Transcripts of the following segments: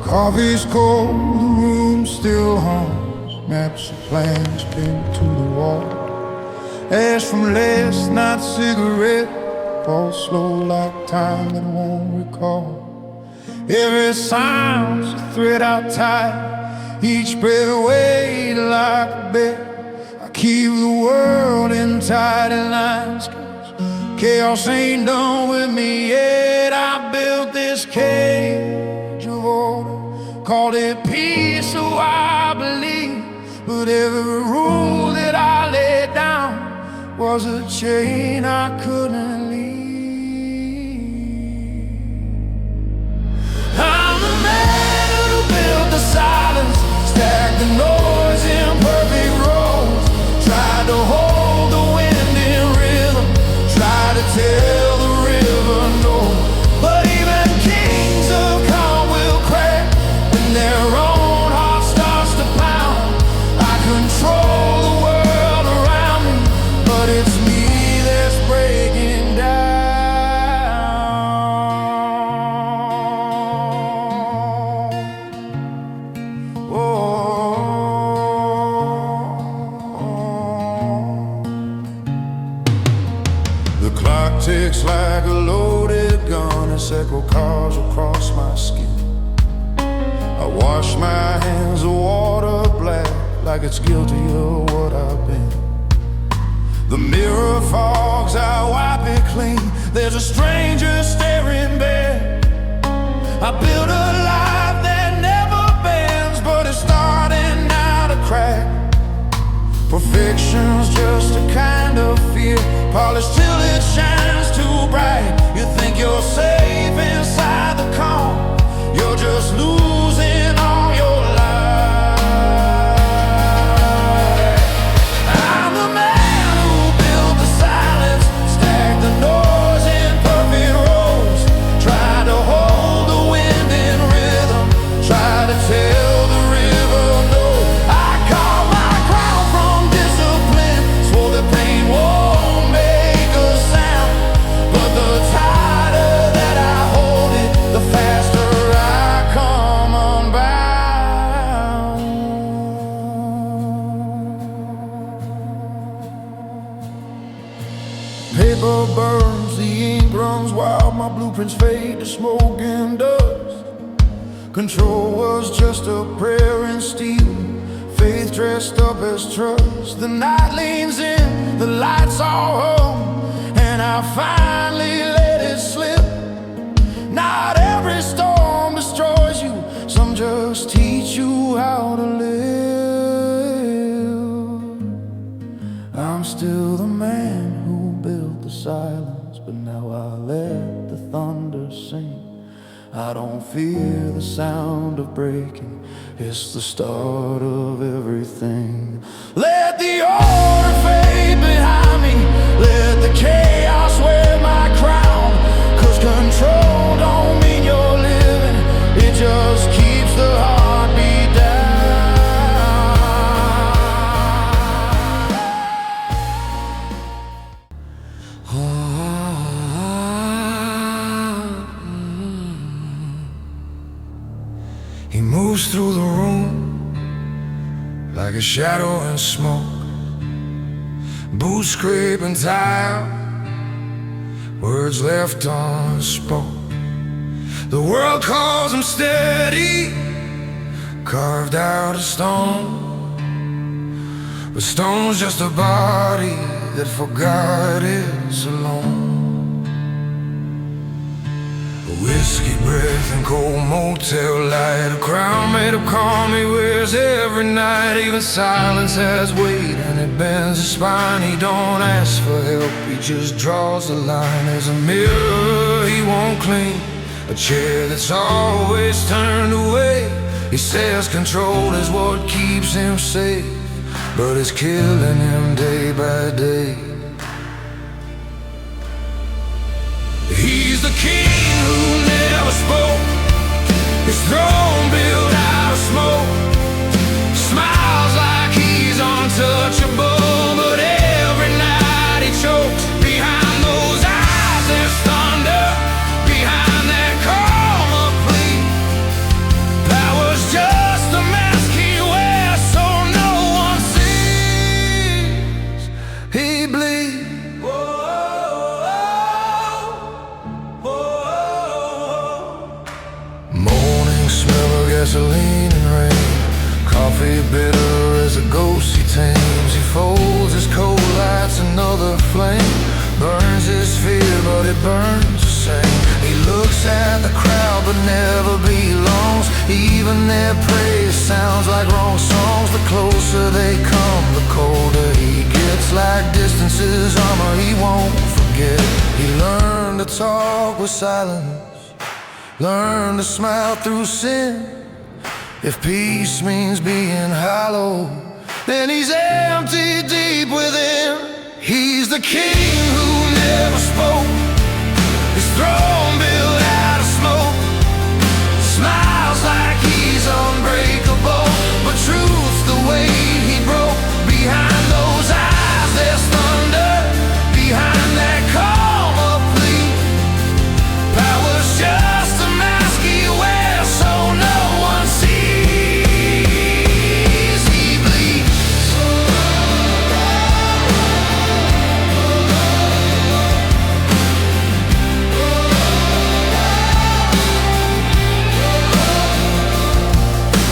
Coffee's cold, the room still haunts. Maps and plans pinned to the wall. Ash from last night's cigarette falls slow like time that won't recall. Every sound's a thread out tight, each breath weighed like a bet. I keep the world in tighter lines, 'cause chaos ain't done with me yet. I built this cage of order, called it peace, so I believe. But every rule that I laid down was a chain I couldn't leave. I'm the man who built the silence, stacked the noise in perfect rows, tried to hold the wind in rhythm, tried to tell the river no. But even kings of calm will crack when their own heart starts to pound. I control the world around me, but it's me that's breaking down. Oh. The clock ticks like a loaded gun, its echo cars across my skin. I wash my hands of water black, like it's guilty of what I've been. The mirror fogs, I wipe it clean. There's a stranger staring back. I built a life that never bends, but it's starting now to crack. Perfection's just a kind of fear, polished till it shines too bright. You think you're safe inside the calm, you're just losing all your life. I'm the man who built the silence, stacked the noise in perfect rows, tried to hold the wind in rhythm, tried to tell the river no. I call my crown from discipline, swore the pain won't make a sound. But the tighter that I hold it, the faster I come unbound. Paper burns, the ink runs wild, my blueprints fade to smoke and dust. Control was just a prayer in steel, faith dressed up as trust. The night leans in, the lights all home, and I finally let it slip. Not every storm destroys you, some just teach you how to live. I'm still the man who built the silence, but now I let the thunder sing. I don't fear the sound of breaking, it's the start of everything. Let the order fade behind me, let the chaos wear my crown. 'Cause control don't mean you're living, it just keeps the heartbeat He moves through the room like a shadow and smoke, boots scraping tile, words left unspoken. The world calls him steady, carved out of stone, but stone's just a body that forgot it's alone. Whiskey breath and cold motel light, a crown made of calm he wears every night. Even silence has weight and it bends his spine. He don't ask for help, he just draws the line. There's a mirror he won't clean, a chair that's always turned away. He says control is what keeps him safe, but it's killing him day by day. He's the king who never spoke, his throne built out of smoke. Smiles like he's untouchable, but every night he chokes. Behind those eyes there's thunder, behind that calm a plea. their praise sounds like wrong songs. The closer they come, the colder he gets. Like distance's armor he won't forget. He learned to talk with silence, learned to smile through sin. If peace means being hollow, then he's empty deep within. He's the king who never spoke, his throne built out of smoke. Smiles like he's unbreakable, but truth's the way he broke. Behind those eyes there's thunder, behind that calm of plea. Power's just a mask he wears so no one sees. He bleeds.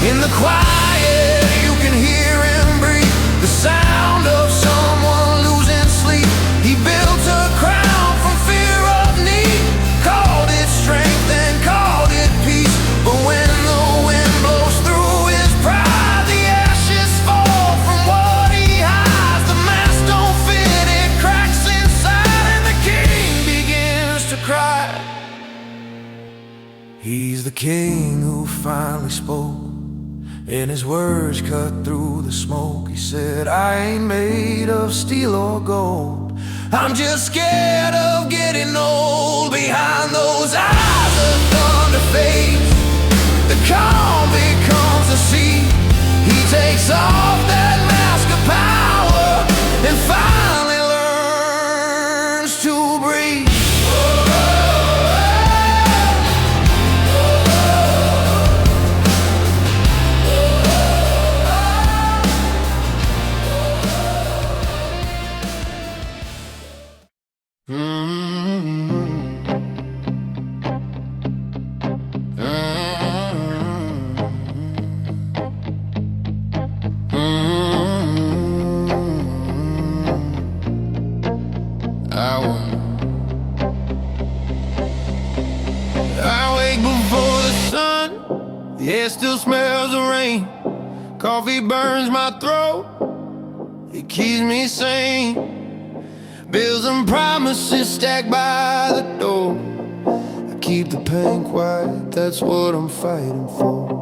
In the quiet you can hear him breathe, the sound of someone losing sleep. He built a crown from fear of need, called it strength and called it peace. But when the wind blows through his pride, the ashes fall from what he hides. The mask don't fit, it cracks inside, and the king begins to cry. He's the king who finally spoke, and his words cut through the smoke. He said, I ain't made of steel or gold, I'm just scared of getting old. Behind those eyes the thunder fades, the calm becomes the sea. He takes off that mask of power and finally learns to breathe. I wake before the sun, the air still smells of rain. Coffee burns my throat, it keeps me sane. Bills and promises stacked by the door. I keep the pain quiet, that's what I'm fighting for.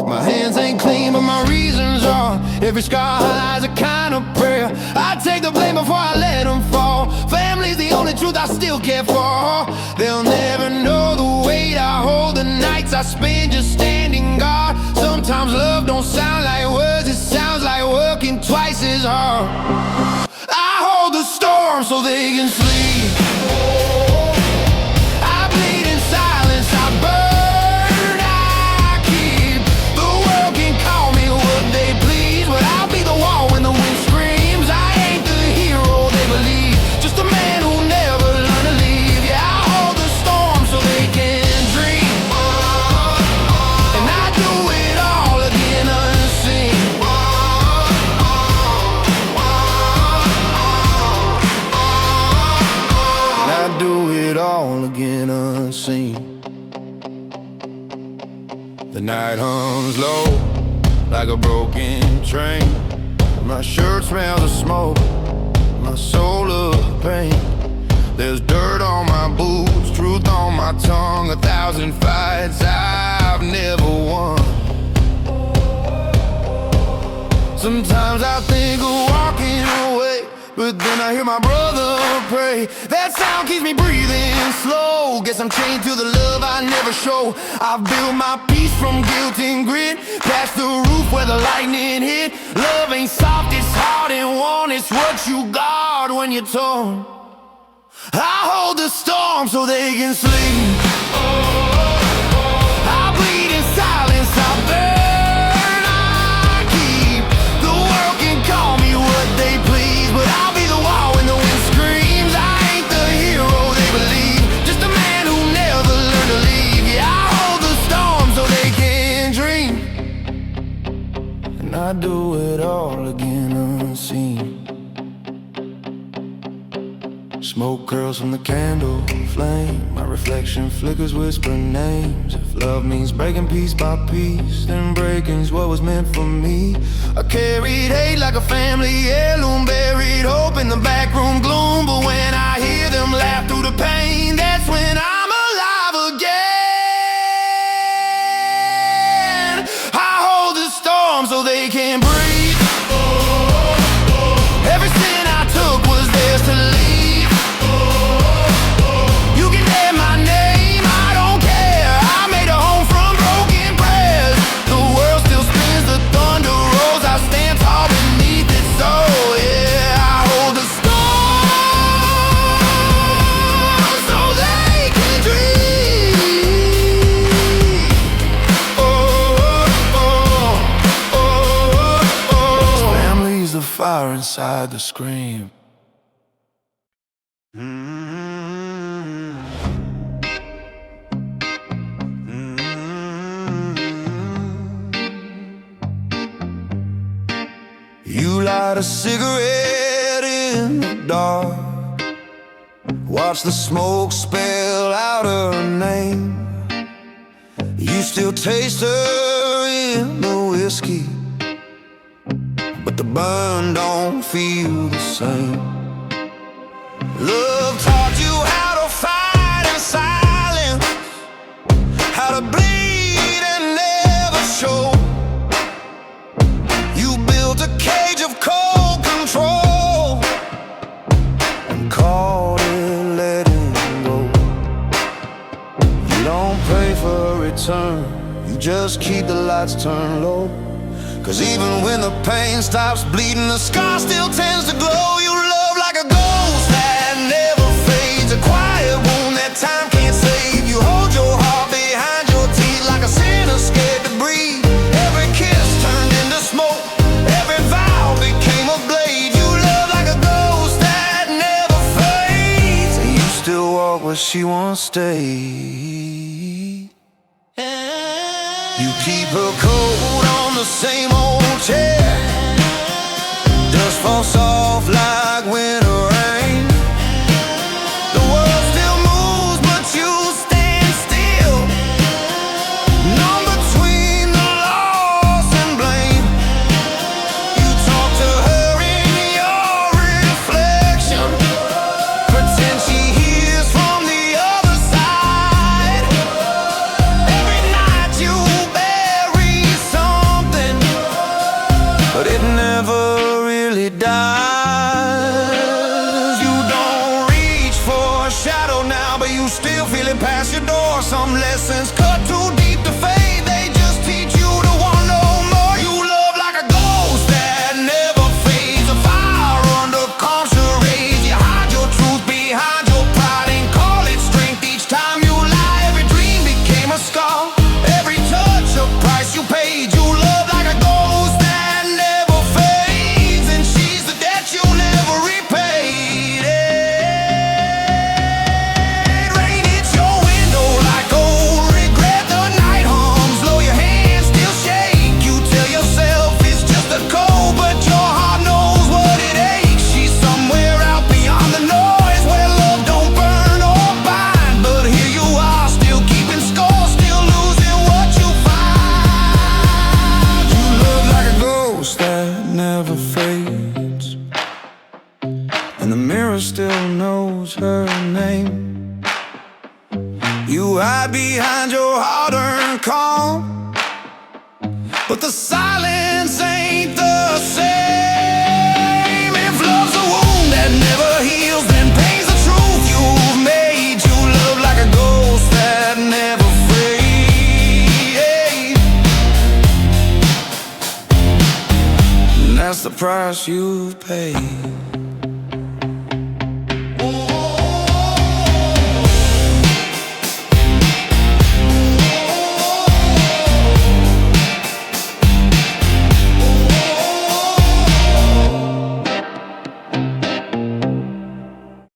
My hands ain't clean, but my reasons are. Every scar hides a kind of prayer. I take the blame before I let them fall. Family's the only truth I still care for. They'll never know the weight I hold, the nights I spend just standing guard. Sometimes love don't sound like words, it sounds like working twice as hard. I hold the storm so they can sleep. I bleed in silence, I burn, I keep. The world can call me what they please, but I'll be the wall when the wind screams. I ain't the hero they believe, just a man who never learned to leave. Yeah, I hold the storm so they can dream, and I do it all again unseen. I do it all again unseen. The night hums low like a broken train. My shirt smells of smoke, my soul of pain. There's dirt on my boots, truth on my tongue. 1,000 fights I've never won. Sometimes I think of walking away, but then I hear my brother pray. That sound keeps me breathing slow. Guess I'm chained to the love I never show. I've built my peace from guilt and grit, past the roof where the lightning hit. Love ain't soft, it's hard and warm. It's what you guard when you're torn. I hold the storm so they can sleep. I bleed in silence, I burn, I keep. The world can call me what they please, but I'll be the wall when the wind screams. I ain't the hero they believe, just a man who never learned to leave. Yeah, I hold the storm so they can dream, and I do it all again unseen. Smoke curls from the candle flame. My reflection flickers, whisper names. If love means breaking piece by piece, then breaking's what was meant for me. I carried hate like a family heirloom, buried hope in the backroom gloom. But when I hear them laugh through the pain, that's when I'm alive again. I hold the storm so they can't breathe. Every sin I took was theirs to leave. You can name my name, I don't care. I made a home from broken prayers. The world still spins, the thunder rolls. I stand tall beneath it, so yeah. I hold the storm so they can dream. Family's the fire inside the scream. You light a cigarette in the dark, watch the smoke spill out her name. You still taste her in the whiskey, but the burn don't feel the same. Love taught you how to fight in silence, how to bleed and never show. You built a cage of cold control and called it letting go. You don't pray for a return, you just keep the lights turned low. 'Cause even when the pain stops bleeding, the scar still tends to glow. You love like a ghost that never fades, a quiet wound that time can't save. You hold your heart behind your teeth like a sinner scared to breathe. Every kiss turned into smoke, every vow became a blade. You love like a ghost that never fades, and you still walk where she once stayed. You keep her coat on the same old chair, dust falls soft like winter rain. The world still moves but you stand still, numb between the loss and blame. You talk to her in your reflection, pretend she hears from the other side. Every night you bury something, but it never really dies. You don't reach for a shadow now, but you still feel it pass your door. Some lessons cut too deep to fade, they just teach you to want no more. You love like a ghost that never fades, a fire under calm charades. You hide your truth behind your pride and call it strength each time you lie. Every dream became a scar, every touch a price you paid. You love like a ghost that never fades, and she's the debt you never repaid. Rain hits your window like old regret. The night hums low, your hands still shake. You tell yourself it's just a cold, but your heart knows what it aches. She's somewhere out beyond the noise, where love don't burn or bind. But here you are, still keeping score, still losing what you find. You love like a ghost that never fades, and the mirror still knows her name. You hide behind your hard-earned calm, but the silence ain't the same. If love's a wound that never heals, then pain's the truth you've made. You love like a ghost that never fades, and that's the price you've paid.